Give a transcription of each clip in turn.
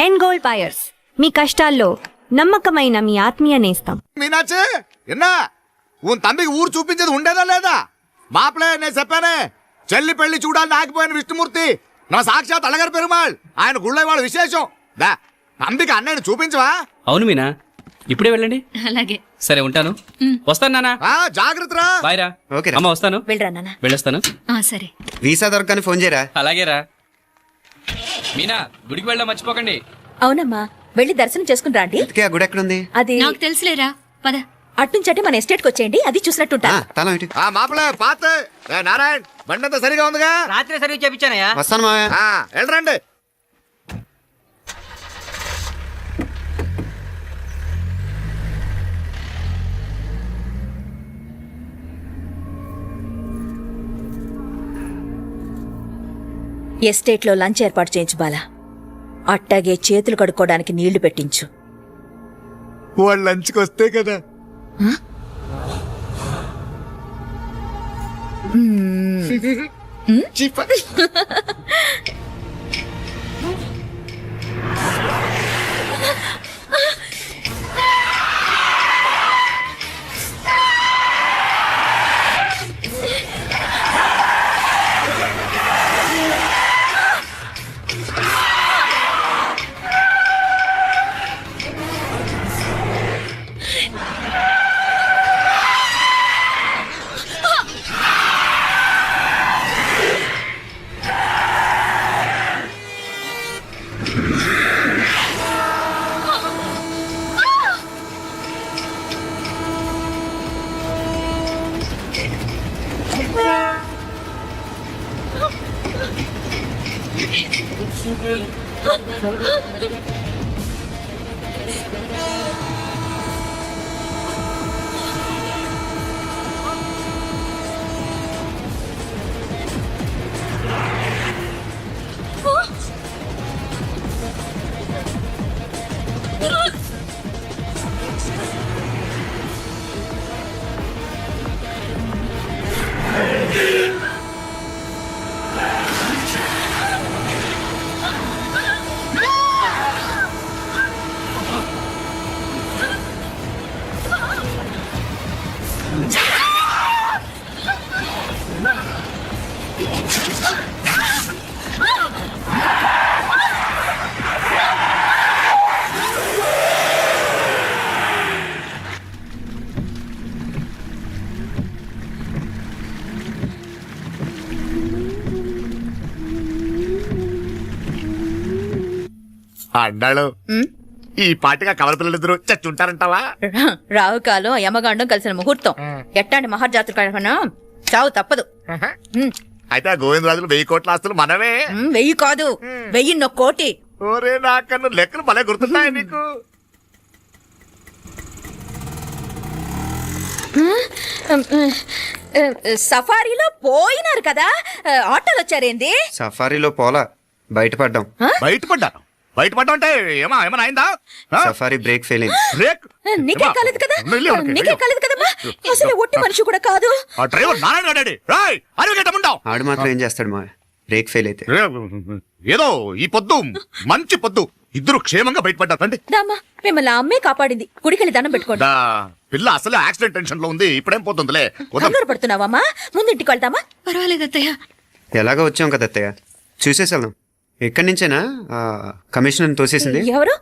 ఎన్ gold buyers, మీ కష్టాల్లో నమ్మకమైన మీ ఆత్మీయ నేస్తం. మీనాచి ఎన్నా ఉన్ తండ్రికి ఊరు చూపించేది ఉండేదా లేదా? మాపలే నేను చెప్పానే, చెల్లి పెళ్లి చూడాలని ఆగిపోయిన విష్ణుమూర్తి నా సాక్షాత్ అలగర్ పెరుమాళ్. ఆయన గుళ్ళో వాళ్ళ విశేషం దా తండ్రికి అన్నయ్యని చూపించవా? అవును మీనా, ఇప్పుడే వెళ్ళండి. అలాగే. సరే ఉంటాను. వస్తాను నాన్న. జాగ్రత్త రా. బాయ్ రా. ఓకే రా. అమ్మ వస్తాను. వెళ్ళరా నాన్న. వెళ్ళొస్తాను. సరే. వీసా దొరకని ఫోన్ చేయరా. అలాగే రా. మీనా, గుడికి వెళ్ళడం మర్చిపోకండి. అవునమ్మా, వెళ్ళి దర్శనం చేసుకుని రాండి. ఇంతకీ ఆ గుడి ఎక్కడుంది? అది నాకు తెలుసులేరా, పద. అట్నుంచంటే మన ఎస్టేట్ కి వచ్చేయండి, అది చూసినట్టుంటా. తలం ఇటు. మాపలే పాత నారాయణ్ బండంతా సరిగా ఉందిగా? రాత్రి సర్వీస్ చేపించానయ్యా. వస్తాను మావయ్య. వెళ్ళరండి. ఎస్టేట్ లో లంచ్ ఏర్పాటు చేయించు బాలా. అట్టాగే చేతులు కడుక్కోవడానికి నీళ్లు పెట్టించు. వాళ్ళు లంచ్కి వస్తే కదా. అన్నాడు ఈ పాటిగా కవల పిల్లలిద్దరు చచ్చుంటారంటావా? రావు కాలం యమగాండం కలిసిన ముహూర్తం. ఎట్టాంటి మహర్జాతృ కన్నా చావు తప్పదు. అయితే ఆ గోవిందరాజులు 1000 కోట్ల ఆస్తులు మనమే. 1000 కాదు, 1000 కోటి. ఓరే నాకన్ను లెక్కలు భలే గుర్తున్నాయి నీకు. సఫారీలో పోయినారు కదా, ఆటోలు వచ్చారేంది? సఫారీలో పోలా, బయటపడ్డాం. బయటపడ్డా అంటే ఏమన్నా అయిందా? సఫారీ బ్రేక్ ఫెయిల్ అయింది. బ్రేక్ నీకే కాలేదు కదా, నీకే కాలేదు కదమ్మా. అసలు ఒట్టి మనిషి కూడా కాదు. ఆ డ్రైవర్ నారాయణ గాడండి. రాయ్ అరగటముండావు. ఆడు మాత్రం ఏం చేస్తాడు మా, బ్రేక్ ఫెయిల్ అయితే. ఏదో ఈ పొద్దు మంచి పొద్దు, ఇద్దరు క్షేమంగా బయటపడ్డారండి. దామా, మిమ్మల్ని అమ్మే కాపాడింది. గుడికెళ్ళి దండం పెట్టుకోండి. పిల్ల అసలు యాక్సిడెంట్ టెన్షన్ లో ఉంది, ఇప్పుడేం పోతుందిలే. కంగారు పడుతున్నావమ్మా, ముందింటికి వెళ్తామా? పర్వాలేదు అత్తయ్య. ఎలాగో వచ్చాం కదా అత్తయ్య, చూసేసి వెళ్దాం. ఎక్కడి నుంచేనా కమిషనర్ తోసేసింది? ఎవరు?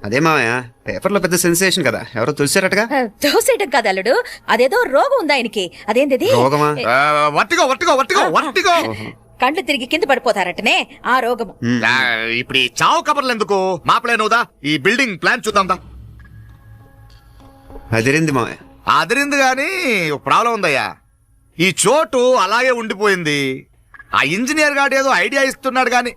అదే మావయ్య, పేపర్లో పెద్ద సెన్సేషన్ కదా, ఎవరో తోసేరటగా. తోసేయటం కాదు అల్లుడు, అదేదో రోగం ఉందా ఆయనకి. అదేంటిది? రోగమా? వర్టిగో. కండ్లు తిరిగి కింద పడిపోతారటనే ఆ రోగము. ఇప్పుడు ఈ చావు కబర్లు ఎందుకు? మాపలేనుదా ఈ బిల్డింగ్ ప్లాన్ చూద్దాం. అదిరింది మావయ్య. అదిరింది గాని ఒక ప్రాబ్లం ఉందయ్యా. ఈ చోటు అలాగే ఉండిపోయింది. ఆ ఇంజనీర్ గాడు ఏదో ఐడియా ఇస్తున్నాడు గాని.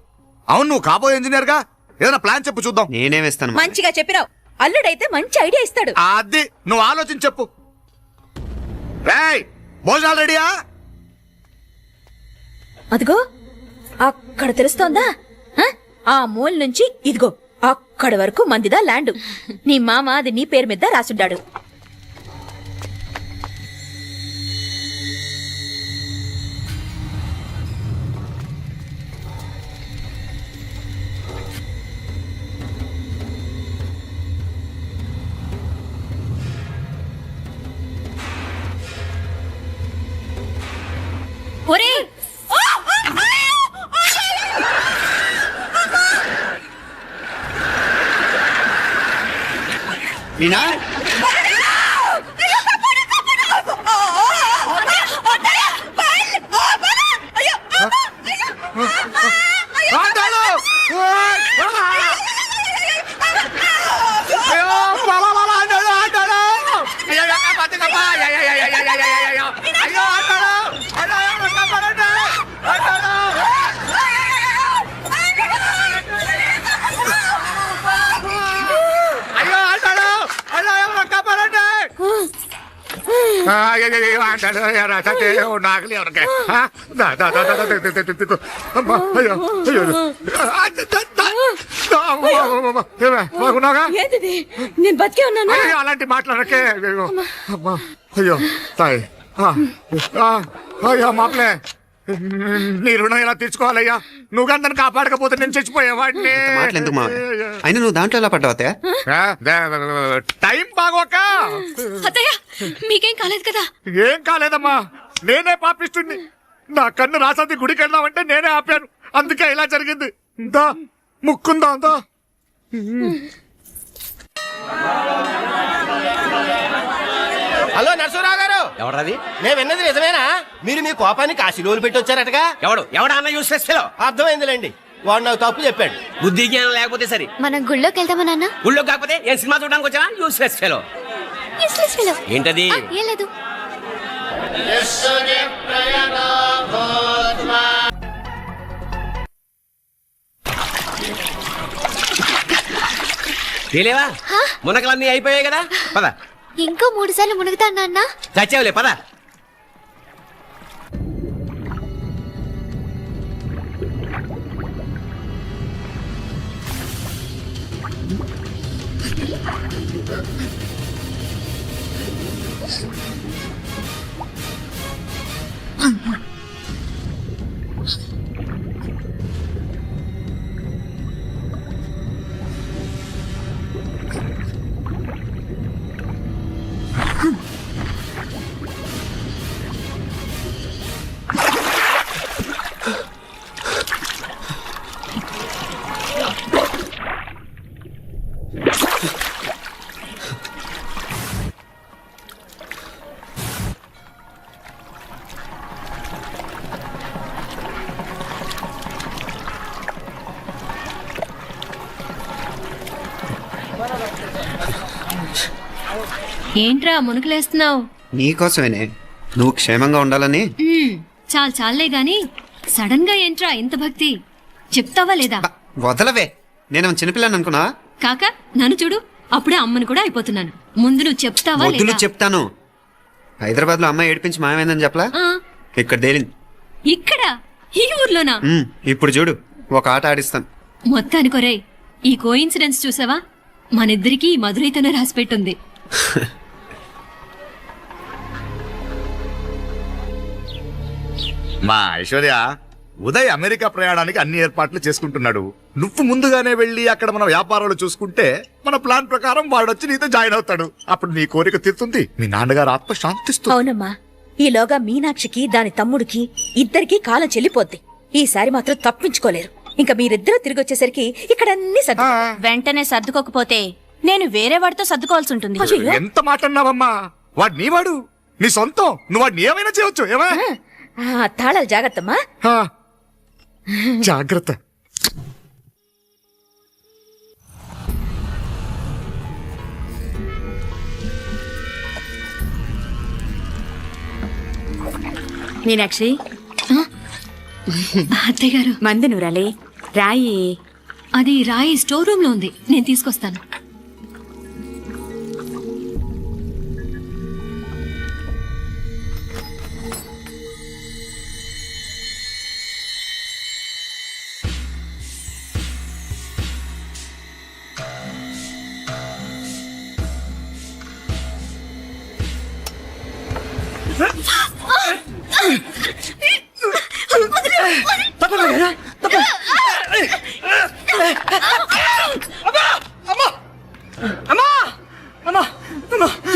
అవును, నువ్వు కాబోయే ఇంజనీర్ గా ఏదైనా ప్లాన్ చెప్పు చూద్దాం. నేనేమిస్తాను? మంచిగా చెప్పినావు. అల్లుడైతే మంచి ఐడియా ఇస్తాడు. అది నువ్వు ఆలోచించి చెప్పు. రేయ్, భోజనాలు రెడీయా? అదిగో అక్కడ తెలుస్తోందా? ఆ మూల నుంచి ఇదిగో అక్కడ వరకు మందిదా ల్యాండ్. నీ మామ అది నీ పేరు మీద రాసుండాడు. మీనా ఆటోలు! అయ్యో, బాబా, బాబా, ఆటోలు, ఆటోలు! అయ్యో, బతుకమ్మా! అయ్యో, అయ్యో, ఆటోలు! ఆటోలు, కాపాడండి! ఆటోలు! అయ్యో, ఆటోలు! అయ్యో, కాపాడండి! నాగలి ఎవరికే బాగున్నాగా ఏంటిది నేను బతికే ఉన్నాను అలాంటి మాట్లాడకే అమ్మా అయ్యో తాయి అయ్యో మాపలే నీ రుణం ఎలా తీర్చుకోవాలయ్యా నువ్వు అందరిని కాపాడకపోతే నేను చచ్చిపోయేవాడిని మాటలు ఎందుకు మా అయినా నువ్వు దాంట్లో ఎలా పడ్డావు అత్తయ్య? టైం బాగోక అత్తయ్య మీకేం కాలేదు కదా? ఏం కాలేదమ్మా నేనే పాపిస్తుంది నా కన్ను రాసాది గుడికి వెళ్దామంటే నేనే ఆపాను అందుకే ఇలా జరిగింది దా ముక్కుందా దా హలో నరసరావు గారు, ఎవరది? నేను విన్నది నిజమేనా? మీరు మీ కోపాన్ని కాశీలోలు పెట్టి వచ్చారటగా? ఎవడా అన్న యూస్లెస్ ఫెలో? అర్థమైందిలేండి, వాడు నాకు తప్పు చెప్పాడు. బుద్ధి జ్ఞానం లేకపోతే సరే. మనం గుళ్ళోకి వెళ్దామా నాన్న? ఊళ్ళో కాకపోతే ఏం సినిమా చూడడానికి వచ్చావా? Useless fellow. Useless fellow. ఏంటది? ఏం లేదు. తెలియవా? మునకలన్నీ అయిపోయాయి కదా, పద. ఇంకో 3 సార్లు మునుగుతాను నాన్న. చచ్చేవులే, పద. ఏంట్రా మునుకులేస్తున్నావు? నీకోసమేనే నువ్వు క్షేమంగా ఉండాలని. చాలే గాని సడన్ గా ఏంట్రా ఇంత భక్తి? చెప్తావా లేదా? వదలవే, నేను చిన్నపిల్లని అనుకున్నా. కాక నన్ను చూడు, అప్పుడే అమ్మని కూడా అయిపోతున్నాను. ముందు నువ్వు చెప్తావా వద్దులు లేదా? చెప్తాను. హైదరాబాద్ లో అమ్మాయి ఏడిపించి మాయమైందని చెప్పలా, ఆ, ఇక్కడ తేలింది. ఇక్కడ ఈ ఊర్లోనా? ఇప్పుడు చూడు, ఒక ఆట ఆడిస్తాను. మొత్తానికి ఒరేయ్, ఈ కోయిన్సిడెన్స్ చూసావా? మనిద్దరికి మధురైతోనే రాసిపెట్టుంది. మా ఐశ్వర్య ఉదయ్ అమెరికా ప్రయాణానికి అన్ని ఏర్పాట్లు చేసుకుంటున్నాడు. నువ్వు ముందుగానే వెళ్ళి అక్కడ మన వ్యాపారాలు చూసుకుంటే మన ప్లాన్ ప్రకారం వాడొచ్చి నీతో జాయిన్ అవుతాడు. అప్పుడు నీ కోరిక తీరుతుంది, మీ నాన్నగారు ఆత్మ శాంతిస్తుంది. అవునమ్మా, ఈలోగా మీనాక్షికి దాని తమ్ముడికి ఇద్దరికి కాలం చెల్లిపోద్ది. ఈసారి మాత్రం తప్పించుకోలేరు. ఇంకా మీరిద్దరూ తిరిగి వచ్చేసరికి ఇక్కడ అన్ని వెంటనే సర్దుకోకపోతే నేను వేరే వాడితో సర్దుకోవాల్సి ఉంటుంది. ఎంత మాట అన్నావమ్మా, వాడు నీ వాడు, నీ సొంతం. నువ్వు వాడిని ఏమైనా చేయవచ్చు. ఏమా తాళాలు జాగ్రత్తమ్మా. జాగ్రత్త. మీనాక్షి, అత్తయ్య గారు, మందు నూరాలే రాయి. అది రాయి స్టోర్ రూమ్ లో ఉంది, నేను తీసుకొస్తాను.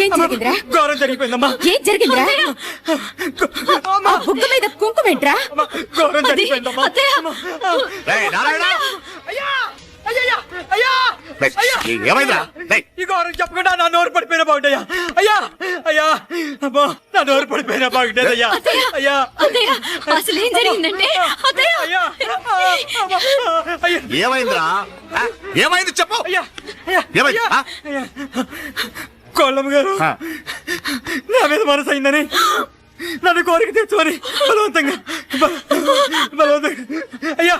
ఏం జరిగిందిరా? ఘోరం జరిగిపోయిందమ్మా. ఏం జరిగిందిరా? ఆ బుగ్గ మీద కుంకుమేంట్రా? ఘోరం జరిగిపోయిందమ్మా. ఏయ్, నారాయణ! అయ్యా, అయ్యా, అయ్యా, ఏయ్, ఏమైందిరా? ఏయ్, ఈ ఘోరం ఎవరికి చెప్పకుండా నా నోరు పడిపోయినా బాగుంటాయా? అయ్యా అయ్యా అమ్మో నా నోరు పడిపోయినా బాగుంటుంది అయ్యా. అయ్యా అత్తయ్య అసలు ఏం జరిగిందంటే అత్తయ్య అయ్యా అయ్యా ఏమైందిరా ఏమైంది చెప్పు అయ్యా అయ్యా ఏమైంది ఆ? అయ్యా కోళ్ళమ్మ గారు నా మీద మనసు అయిందని నన్ను కోరిక తెచ్చుకొని బలవంతంగా అయ్యా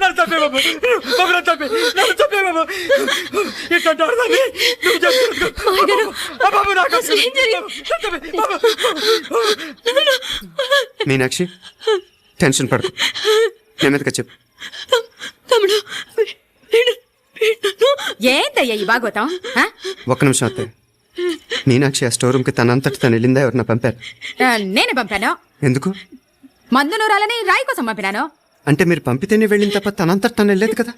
నన్ను చంపే బాబు నన్ను చంపే బాబు ఇట్లాంటి ఆడదాన్ని నువ్వు చెప్తున్నా బాబు నాకు మీనాక్షి టెన్షన్ పడకు, నెమ్మదిగా చెప్పు. తమ్ముడు ఏంటయ్యా ఈ భాగవతం? ఒక్క నిమిషం అత్తయ్య. మీనాక్షి ఆ స్టోర్ రూమ్కి తనంతటి తను వెళ్ళిందా, ఎవరన్నా పంపారు? నేను పంపాను. ఎందుకు? మందు నూరాలని రాయి కోసం పంపినాను. అంటే మీరు పంపితేనే వెళ్ళింది తప్ప తనంతటి తను వెళ్ళలేదు కదా.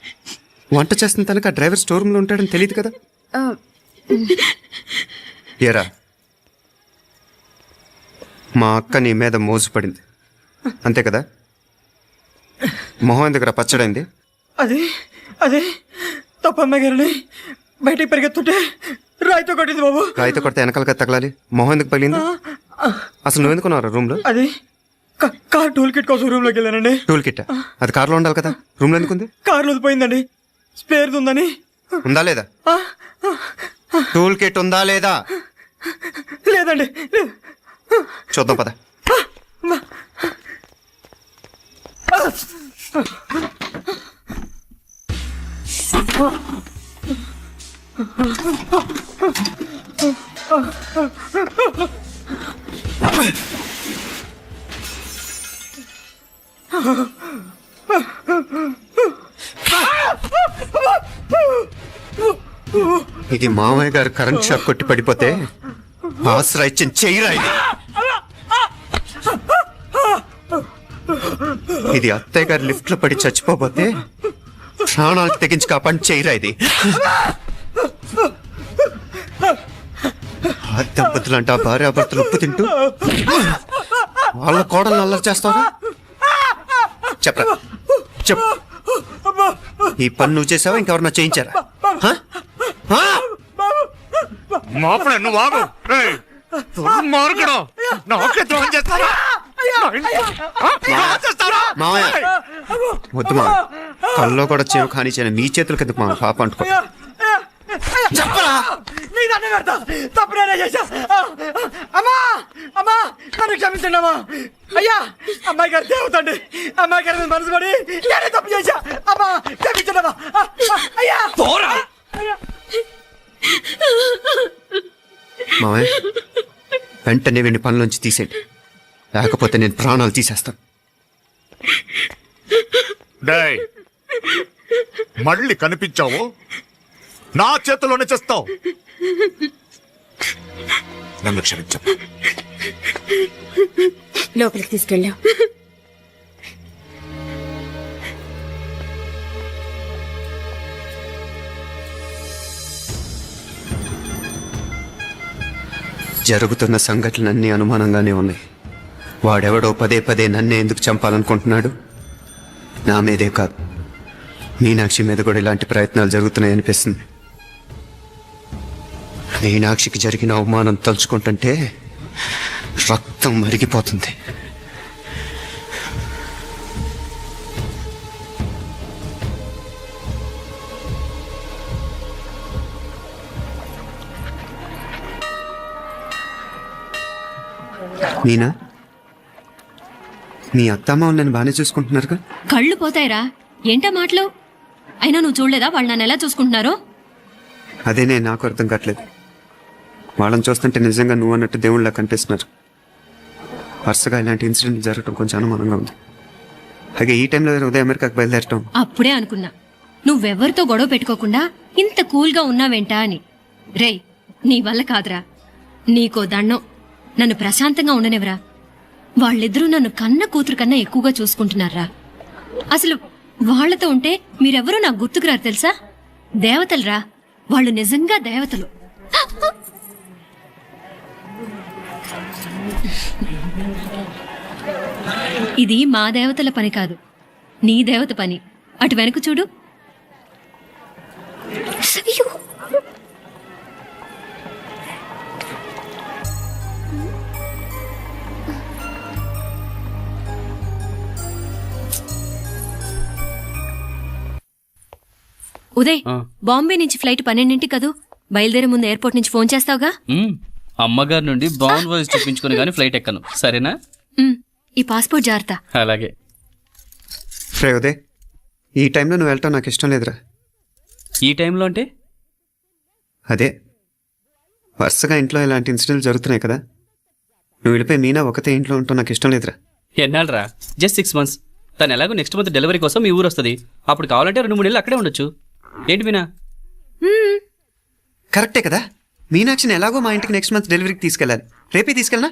వంట చేస్తున్న తనకు ఆ డ్రైవర్ స్టోర్ రూమ్లో ఉంటాడని తెలియదు కదా. ఏరా, మా అక్క నీ మీద మోజు పడింది అంతే కదా. మొహం దగ్గర పచ్చడైంది. అదే తప్పమ్మ గారిని బయటికి పరిగెత్తుంటే రాయితో కొట్టింది బాబు. రాయితో కొడితే వెనకాలగా తగలాలి, మొహం ఎందుకు పగిలింది? అసలు నువ్వు ఎందుకున్నావు రూమ్ లో? అది కార్ టూల్ కిట్ కోసం రూమ్ లోకి వెళ్ళానండి. టూల్ కిట్ అది కార్లో ఉండాలి కదా, రూమ్ లో ఎందుకుంది? కార్లో పోయిందండి, స్పేర్ ఉందని. ఉందా లేదా? టూల్ కిట్ ఉందా లేదా? లేదండి. చూద్దాం పద. ఇది మామయ్య గారు కరెంట్ షాక్ కొట్టి పడిపోతే ఆసరా ఇచ్చిన చెయ్యిరా ఇది. ఇది అత్తయ్య గారు లిఫ్ట్ లో పడి చచ్చిపోతే ప్రాణాలకు తెగించి కాపాడి చెయ్యిరా ఇది. ఆ దంపతులు అంటే ఆ భార్యాభర్తలు ఉప్పు తింటూ వాళ్ళ కోడలు అల్లరి చేస్తారా? చెప్పరా చెప్పు. ఈ పని నువ్వు చేసావా, ఇంకెవరన్నా చేయించారా? మాపడే నువ్వు ఆగు. మార్గడం నాకే ద్రోహం చేస్తారా? మావయ్య వద్దు మా, కల్లో కూడా చేవు కానీ చేయను మీ చేతుల కింద మా పాప అంటుకో. చెప్పరా నీ దండం పెడతా, తప్పు నేనే చేశా. అమ్మా అమ్మా నన్ను క్షమించండి అమ్మా. అయ్యా అమ్మాయి గారు దేవతండి, అమ్మాయి గారి మీద మనసు పడి నేనే తప్పు చేశా. అమ్మా క్షమించండి అమ్మా. అయ్యా మావయ్య వెంటనే వీడిని పనిలోంచి తీసేయండి, లేకపోతే నేను ప్రాణాలు తీసేస్తాను. డేయ్ మళ్ళీ కనిపించావు నా చేతిలోనే చేస్తావు. నన్ను క్షమించు. లోపలికి తీసుకెళ్ళాం. జరుగుతున్న సంఘటనలన్నీ అనుమానంగానే ఉన్నాయి. వాడెవడో పదే పదే నన్నే ఎందుకు చంపాలనుకుంటున్నాడు? నా మీదే కాదు, మీనాక్షి మీద కూడా ఇలాంటి ప్రయత్నాలు జరుగుతున్నాయి అనిపిస్తుంది. మీనాక్షికి జరిగిన అవమానం తలుచుకుంటుంటే రక్తం మరిగిపోతుంది. మీనా, మీ అత్తమ్మ నన్ను బాగానే చూసుకుంటున్నారుగా? కళ్ళు పోతాయిరా, ఏంటా మాటలు? అయినా నువ్వు చూడలేదా వాళ్ళు నన్ను ఎలా చూసుకుంటున్నారో? అదేనే నాకు అర్థం కావట్లేదు. వాళ్ళని చూస్తుంటే నిజంగా నువ్వు అన్నట్టు దేవుళ్ళ కనిపిస్తున్నారు. వరుసగా ఇలాంటి ఇన్సిడెంట్ జరగడం కొంచెం అనుమానంగా ఉంది. అలాగే ఈ టైంలో ఉదయం అమెరికాకు బయలుదేరటం. అప్పుడే అనుకున్నా నువ్వెవరితో గొడవ పెట్టుకోకుండా ఇంత కూల్గా ఉన్నావేంటా అని. రేయ్ నీ వల్ల కాదురా, నీకో దండం, నన్ను ప్రశాంతంగా ఉండనివరా. వాళ్ళిద్దరూ నన్ను కన్న కూతురు కన్నా ఎక్కువగా చూసుకుంటున్నారా. అసలు వాళ్లతో ఉంటే మీరెవరూ నాకు గుర్తుకురారు తెలుసా? దేవతలరా వాళ్ళు, నిజంగా దేవతలు. ఇది మా దేవతల పని కాదు, నీ దేవత పని. అటు వెనక చూడు. ఉదయ్, బాంబే నుంచి ఫ్లైట్ 12 కదూ. బయలుదేరే ముందు ఎయిర్పోర్ట్ నుంచి ఫోన్ చేస్తావుగా? అమ్మగారి నుండి బాండ్ వాయిస్ చూపించుకుని కానీ ఫ్లైట్ ఎక్కను, సరేనా? ఈ పాస్పోర్ట్ జాగ్రత్త. అలాగే. రే ఉదయ్, ఈ టైంలో నువ్వు వెళ్ళటం నాకు ఇష్టం లేదురా. ఈ టైంలో అంటే? అదే వరుసగా ఇంట్లో ఇలాంటి ఇన్సిడెంట్లు జరుగుతున్నాయి కదా, నువ్వు వెళ్ళిపోయి మీనా ఒకతే ఇంట్లో ఉంటావు నాకు ఇష్టం లేదురా. ఎన్నాళ్ళరా? Just 6 months. తను ఎలాగో నెక్స్ట్ మంత్ డెలివరీ కోసం మీ ఊరు వస్తుంది. అప్పుడు కావాలంటే 2-3 నెలలు అక్కడే ఉండొచ్చు. ఏంటి మీనా? కరెక్టే కదా, మీనాక్షిని ఎలాగో మా ఇంటికి నెక్స్ట్ మంత్ డెలివరీకి తీసుకెళ్ళాలి. రేపే తీసుకెళ్ళనా?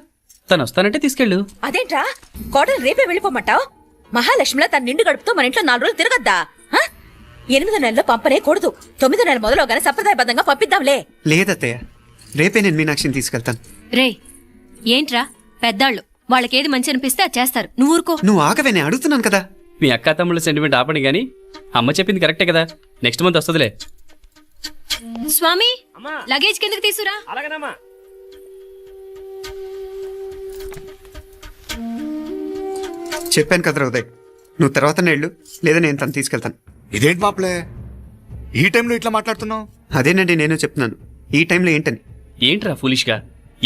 తను వస్తానంటే తీసుకెళ్ళు. అదేంట్రా కోడలు రేపే వెళ్ళిపోమంటావు? మహాలక్ష్మిలా తన నిండు గడుపుతో మన ఇంట్లో 4 రోజులు తిరగద్దా? 8వ నెలలో పంపనే కూడదు. 9వ నెల మొదలుగానే సంప్రదాయబద్ధంగా పంపిద్దాంలే. లేదత్తయ్య, రేపే నేను మీనాక్షిని తీసుకెళ్తాను. రే, ఏంట్రా పెద్దాళ్ళు, వాళ్ళకేది మంచి అనిపిస్తే అది చేస్తారు. నువ్వు ఊరుకో. నువ్వు ఆగవే, నేను అడుగుతున్నాను కదా. మీ అక్క తమ్ముళ్ళ సెంటిమెంట్ ఆపండి కానీ అమ్మ చెప్పింది కరెక్టే కదా, నెక్స్ట్ మంత్ వస్తుందిలే. స్వామి, లగేజ్ కిందకి తీసురా. అలాగేనమ్మా. చెప్పాను కదరా ఉదయ్, నువ్వు తర్వాత నేళ్ళు లేదా నేను తను తీసుకెళ్తాను. ఇదేంటి మాప్లే ఈ టైంలో ఇట్లా మాట్లాడుతున్నావు? అదేనండి నేను చెప్తున్నాను, ఈ టైంలో ఏంటని. ఏంట్రా ఫులిష్గా?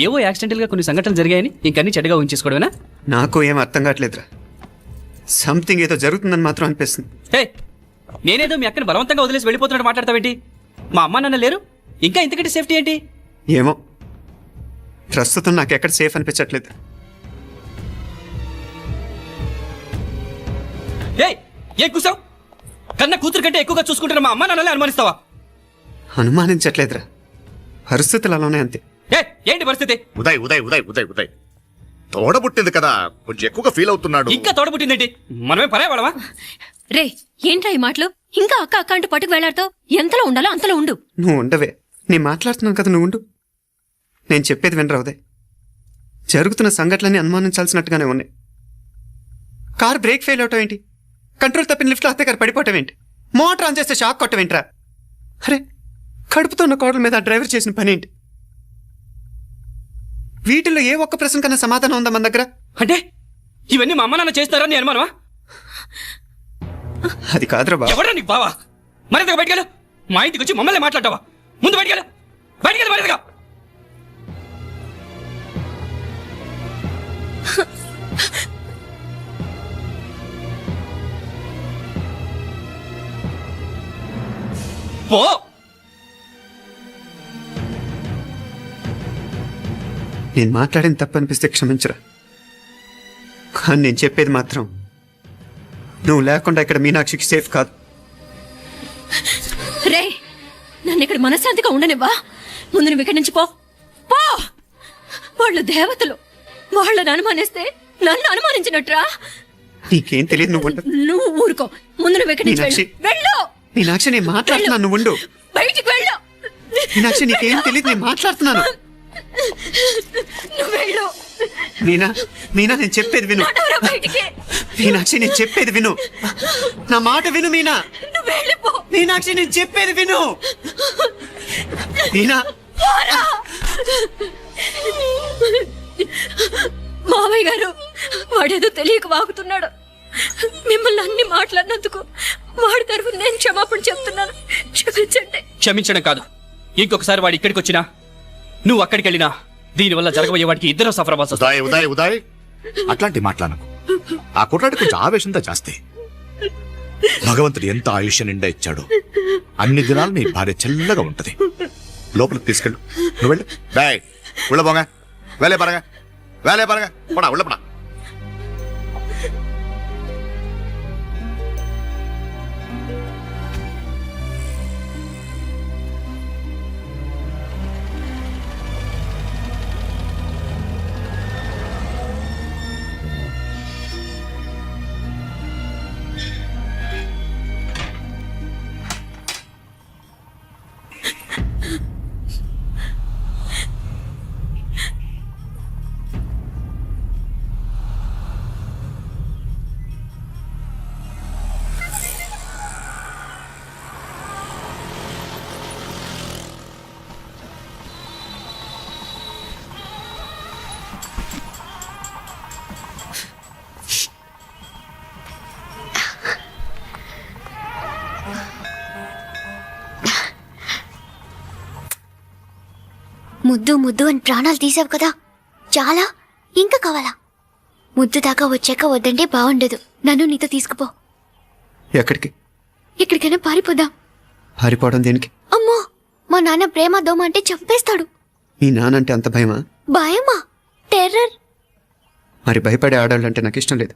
ఏవో యాక్సిడెంటల్ గా కొన్ని సంఘటనలు జరిగాయని ఇంకన్నీ చెడ్డగా ఉంచేసుకోవడమేనా? నాకు ఏం అర్థం కావట్లేదురా, సంథింగ్ ఏదో జరుగుతుందని మాత్రం అనిపిస్తుంది. హే, నేనేదో మీ అక్కని బలవంతంగా వదిలేసి వెళ్ళిపోతున్నట్టు మాట్లాడతావేంటి? మా అమ్మ నాన్న లేరు, ఇంకా ఇంతకంటే సేఫ్టీ ఏంటి? ఏమో, ప్రస్తుతం నాకు ఎక్కడ సేఫ్ అనిపించట్లేదు. ఏ కూసావు? కన్నా కూతురు కంటే ఎక్కువగా చూసుకుంటున్న మా అమ్మ నాన్నలే అనుమానిస్తావా? అనుమానించట్లేదురా, పరిస్థితులు అలానే అంతే. ఏంటి పరిస్థితి? ఉదయ్ ఉదయ్ ఉదయ్ ఉదయ్ ఉదయ్ తోడబుట్టింది కదా, కొంచెం ఎక్కువగా ఫీల్ అవుతున్నాడు. ఇంకా తోడబుట్టిందేంటి? మనమే పరాయవాడమా? రే, ఏంట్రా ఈ మాటలు? ఇంకా అక్క అక్క అంటూ పట్టుకు వెళ్లాడుతావు. ఎంతలో ఉండాలో అంతలో ఉండు. నువ్వు ఉండవే, నేను మాట్లాడుతున్నాను కదా, నువ్వు ఉండు. నేను చెప్పేది వినరా ఉదయ్, జరుగుతున్న సంఘటనలన్నీ అనుమానించాల్సినట్టుగానే ఉన్నాయి. కారు బ్రేక్ ఫెయిల్ అవటం ఏంటి, కంట్రోల్ తప్పిన లిఫ్ట్లో అత్తగారు పడిపోవటం ఏంటి, మోటార్ ఆన్ చేస్తే షాక్ కొట్టవేంట్రా? అరే, కడుపుతో ఉన్న కోడల మీద ఆ డ్రైవర్ చేసిన పని ఏంటి? వీటిల్లో ఏ ఒక్క ప్రశ్న కన్నా సమాధానం ఉందా మన దగ్గర? అంటే ఇవన్నీ మా అమ్మ నాన్న చేస్తారని నేను అనుమానమా? అది కాదురా బాబు. ఎవరా నీకు బావా? మరింతగా బయటకెళ్ళు. మా ఇంటికి వచ్చి మమ్మల్ని మాట్లాడతావా? ముందు బయటకెళ్ళు, బయటకెళ్ళు మరింతగా. పో. నేను మాట్లాడిన తప్పు అనిపిస్తే క్షమించరా, కానీ నేను చెప్పేది మాత్రం నువ్వు లేకుండా ఇక్కడ మీనాక్షికి సేఫ్ కాదు. రే, నన్ను ఇక్కడ మనశ్శాంతిగా ఉండనివ్వా. ముందు నువ్వు ఇక్కడి నుంచి పో. పో. వాళ్ళు దేవతలు, వాళ్ళని అనుమానిస్తే నన్ను అనుమానించినట్రా. నీకేం తెలియదు, నువ్వు ఉండు. నువ్వు ఊరుకో. ముందు నువ్వు ఇక్కడి నుంచి వెళ్ళు. వెళ్ళు. మీనాక్షి, నేను మాట్లాడుతున్నాను, నువ్వు ఉండు. బయటికి వెళ్ళు. మీనాక్షి, నీకేం తెలియదు, నేను మాట్లాడుతున్నాను. నువ్వు వెళ్ళు. మీనా, మీనా, నేను చెప్పేది విను. బయటికి. మీనాక్షి, నేను చెప్పేది విను, నా మాట విను. మీనా, నువ్వు వెళ్ళిపో. మీనాక్షి, నేను చెప్పేది విను. మీనా, మావయ్య గారు, వాడేదో తెలియక వాగుతున్నాడు. మిమ్మల్ని అన్ని మాట్లాడినందుకు వాడి తరఫున నేను క్షమాపణ చెప్తున్నాను. క్షమించండి. క్షమించడం కాదు, ఇంకొకసారి వాడు ఇక్కడికి వచ్చినా నువ్వు అక్కడికి వెళ్ళినా దీనివల్ల జరగబోయే వాడికి ఇద్దరు సఫర్ అవ్వాల్సి వస్తుంది. ఉదయ్ ఉదయ్ ఉదయ్ అట్లాంటి మాట్లాడకు. ఆ కుట్రాడి కొంచెం ఆవేశంతో జాస్తి. భగవంతుడు ఎంత ఆయుష్య నిండా ఇచ్చాడు, అన్ని దినాలు నీ భార్య చల్లగా ఉంటది. లోపలికి తీసుకెళ్ళు, నువ్వు వెళ్ళు. బాయ్, ఉళ్ళ పోగా, వేలే పరగా, వేలే పరగా, పడా ఉళ్ళ పడా. ముద్దు ముద్దు అని ప్రాణాలు తీసావు కదా, చాలా ఇంకా కావాలా? ముద్దు దాకా వచ్చాక వద్దంటే బాగుండదు. నన్ను నీతో తీసుకుపో. ఎక్కడికి? ఎక్కడికైనా పారిపోదాం. పారిపోవడం దేనికి? అమ్మో, మా నాన్న ప్రేమ దోమ అంటే చంపేస్తాడు. మీ నానంటే అంత భయమా? భయమా? టెర్రర్. మరి భయపడే ఆడాలంటే నాకు ఇష్టం లేదు.